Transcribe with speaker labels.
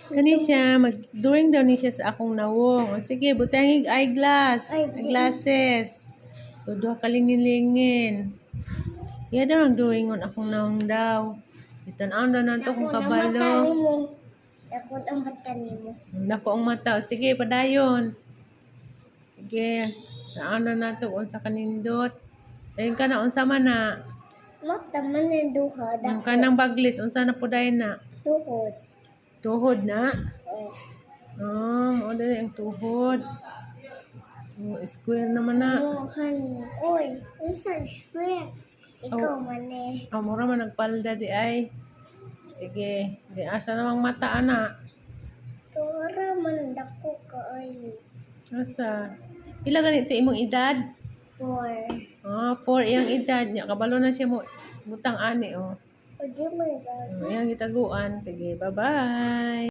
Speaker 1: Kani siya, mag-drawing daw ni siya sa akong nawong. O, sige, butangig eyeglasses. So, duha kalingin-lingin. Iya daw ang drawingon akong nawong daw. Itan-aon daw nato kung kabalo.
Speaker 2: Ako ang mata nimo.
Speaker 1: Nako ang mata. O, sige, padayon. Sige, saan daw nato unsa kanindot. Ayun ka na, unsa man na.
Speaker 2: Mata man ang duha.
Speaker 1: Ang kanang baglis, unsa na puday na.
Speaker 2: Tuhod.
Speaker 1: Tuhod na.
Speaker 2: Oh.
Speaker 1: Mao dali ang tuhod. Square naman na.
Speaker 2: Oy, unsa square? Ikaw man eh.
Speaker 1: Mura man nagpalda di ay. Sige, di asa namang mata ana.
Speaker 2: Tora man dako kaayo.
Speaker 1: Asa? Pila ganito imong edad?
Speaker 2: 4.
Speaker 1: 4 iyang edad nya kabalo na siya mo butang ani oh.
Speaker 2: O di man gagawin.
Speaker 1: Iyang gitaguan. Sige, bye-bye.